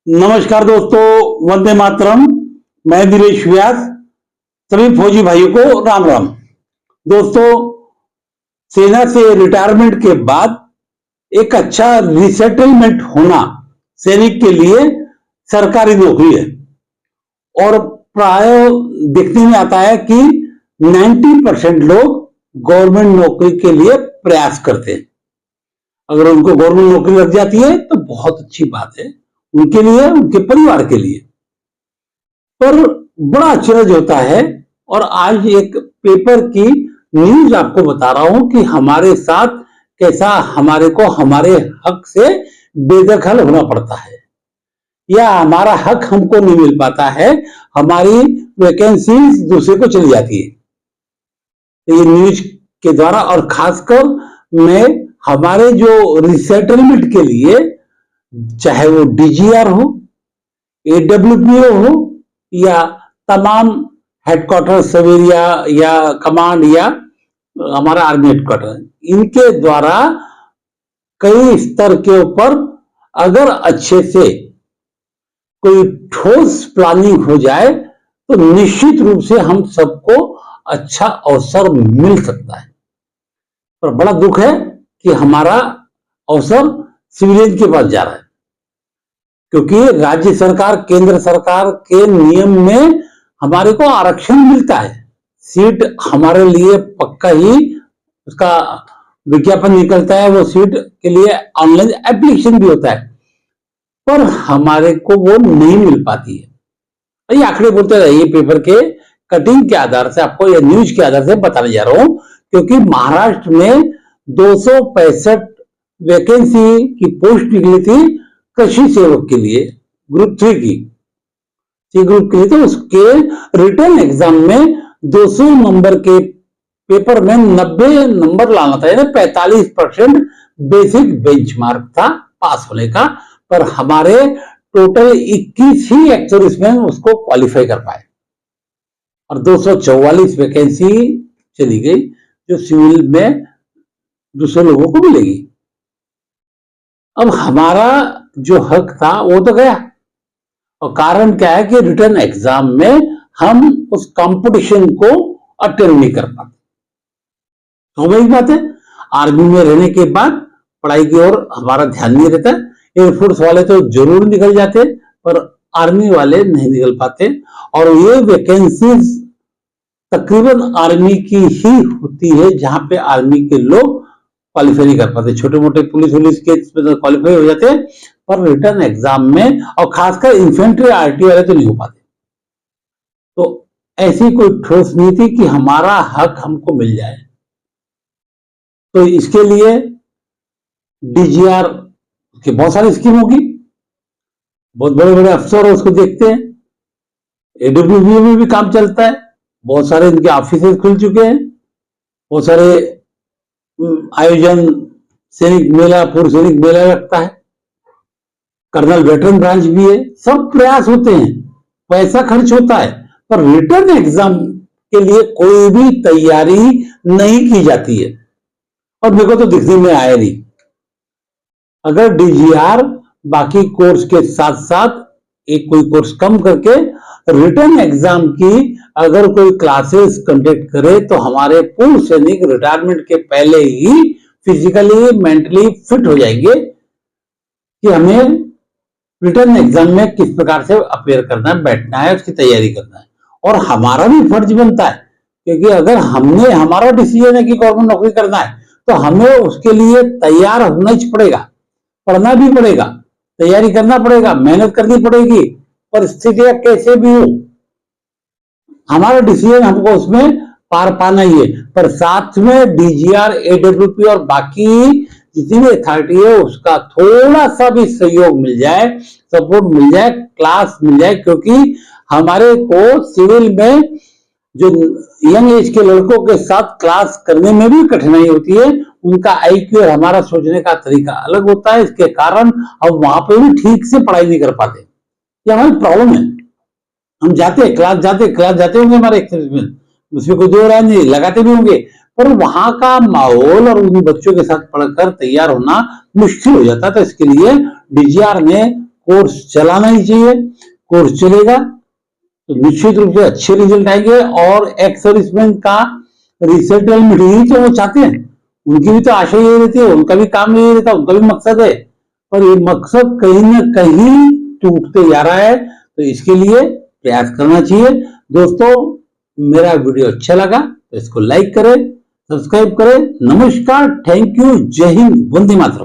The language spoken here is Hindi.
नमस्कार दोस्तों, वंदे मातरम। मैं दिनेश व्यास। सभी फौजी भाइयों को राम राम। दोस्तों, सेना से रिटायरमेंट के बाद एक अच्छा रिसेटलमेंट होना सैनिक के लिए सरकारी नौकरी है। और प्राय देखने में आता है कि 90% लोग गवर्नमेंट नौकरी के लिए प्रयास करते हैं। अगर उनको गवर्नमेंट नौकरी लग जाती है तो बहुत अच्छी बात है, उनके लिए, उनके परिवार के लिए। पर बड़ा अचरज होता है, और आज एक पेपर की न्यूज आपको बता रहा हूं कि हमारे साथ कैसा हमारे को हमारे हक से बेदखल होना पड़ता है, या हमारा हक हमको नहीं मिल पाता है, हमारी वैकेंसी दूसरे को चली जाती है। तो ये न्यूज के द्वारा, और खासकर मैं हमारे जो रिसेटलमेंट के लिए, चाहे वो डीजीआर हो, एडब्ल्यूपीओ हो, या तमाम हेडक्वार्टर सब एरिया या कमांड, या हमारा आर्मी हेडक्वार्टर, इनके द्वारा कई स्तर के ऊपर अगर अच्छे से कोई ठोस प्लानिंग हो जाए तो निश्चित रूप से हम सबको अच्छा अवसर मिल सकता है। पर बड़ा दुख है कि हमारा अवसर सिविलियन के पास जा रहा है, क्योंकि राज्य सरकार, केंद्र सरकार के नियम में हमारे को आरक्षण मिलता है। सीट हमारे लिए पक्का ही उसका विज्ञापन निकलता है, वो सीट के लिए ऑनलाइन एप्लीकेशन भी होता है, पर हमारे को वो नहीं मिल पाती है। ये आंकड़े बोलते रहे, ये पेपर के कटिंग के आधार से आपको, या न्यूज के आधार से बताने जा रहा हूं, क्योंकि महाराष्ट्र में 265 वैकेंसी की पोस्ट निकली थी कृषि सेवक के लिए, ग्रुप 3 की, सी ग्रुप के लिए। तो उसके रिटर्न एग्जाम में 200 नंबर के पेपर में 90 नंबर लाना था, यानी 45% बेसिक बेंचमार्क था पास होने का। पर हमारे टोटल 21 ही एक्सर्विसमैन उसको क्वालिफाई कर पाए, और 244 वैकेंसी चली गई जो सिविल में दूसरे लोगों को मिलेगी। अब हमारा जो हक था वो तो गया, और कारण क्या है कि रिटर्न एग्जाम में हम उस कंपटीशन को अटेंड नहीं कर पाते। तो वही बात है, आर्मी में रहने के बाद पढ़ाई की ओर हमारा ध्यान नहीं रहता। एयरफोर्स वाले तो जरूर निकल जाते, पर आर्मी वाले नहीं निकल पाते। और ये वैकेंसीज तकरीबन आर्मी की ही होती है, जहां पे आर्मी के लोग क्वालिफाई नहीं कर पाते। छोटे मोटे पुलिस के क्वालिफाई हो जाते हैं, पर रिटर्न एग्जाम में, और खासकर इन्फेंट्री आरटी वाले तो नहीं हो पाते। तो ऐसी कोई ठोस नीति कि हमारा हक हमको मिल जाए, तो इसके लिए डीजीआर की बहुत सारी स्कीम होगी, बहुत बड़े बड़े अफसर उसको देखते हैं। एडब्ल्यूबीओ में भी काम चलता है, बहुत सारे इनके ऑफिस खुल चुके हैं, बहुत सारे आयोजन, सैनिक मेला, पूर्व सैनिक मेला लगता है, कर्नल वेटरन ब्रांच भी है। सब प्रयास होते हैं, पैसा खर्च होता है, पर रिटर्न एग्जाम के लिए कोई भी तैयारी नहीं की जाती है, और मेरे को तो दिखने में आया नहीं। अगर डीजीआर बाकी कोर्स के साथ साथ एक कोई कोर्स कम करके रिटर्न एग्जाम की अगर कोई क्लासेस कंडक्ट करे, तो हमारे पूर्व सैनिक रिटायरमेंट के पहले ही फिजिकली, मेंटली फिट हो जाएंगे कि हमें रिटर्न एग्जाम में किस प्रकार से अपेयर करना है, बैठना है, उसकी तैयारी करना है। और हमारा भी फर्ज बनता है, क्योंकि अगर हमारा डिसीजन है कि गवर्नमेंट नौकरी करना है, तो हमें उसके लिए तैयार होना ही पड़ेगा, पढ़ना भी पड़ेगा, तैयारी करना पड़ेगा, मेहनत करनी पड़ेगी। परिस्थितियां कैसे भी हो, हमारा डिसीजन हमको उसमें पार पाना ही है। पर साथ में डीजीआर, एडब्ल्यूपी और बाकी जितनी भी अथॉरिटी है उसका थोड़ा सा भी सहयोग मिल जाए, सपोर्ट मिल जाए, क्लास मिल जाए, क्योंकि हमारे को सिविल में जो यंग एज के लड़कों के साथ क्लास करने में भी कठिनाई होती है। उनका आईक्यू और हमारा सोचने का तरीका अलग होता है, इसके कारण हम वहां पे भी ठीक से पढ़ाई नहीं कर पाते। ये हमारी प्रॉब्लम है। हम क्लास जाते होंगे हमारे एक्सपीरियंस, उसमें कोई दो राय नहीं, लगाते भी होंगे, पर वहां का माहौल और उन बच्चों के साथ पढ़कर तैयार होना मुश्किल हो जाता है। तो इसके लिए डीजीआर ने कोर्स चलाना ही चाहिए। कोर्स चलेगा तो निश्चित रूप से अच्छे रिजल्ट आएंगे। और एक्स सर्विसमैन का रिसेटलमेंट ही तो वो चाहते हैं, उनकी भी तो आशा यही रहती है, उनका भी काम यही रहता है, उनका भी मकसद है। पर ये मकसद कहीं ना कहीं टूटते जा रहा है, तो इसके लिए प्रयास करना चाहिए। दोस्तों, मेरा वीडियो अच्छा लगा तो इसको लाइक करें, सब्सक्राइब करें। नमस्कार, थैंक यू, जय हिंद, वंदे मातरम।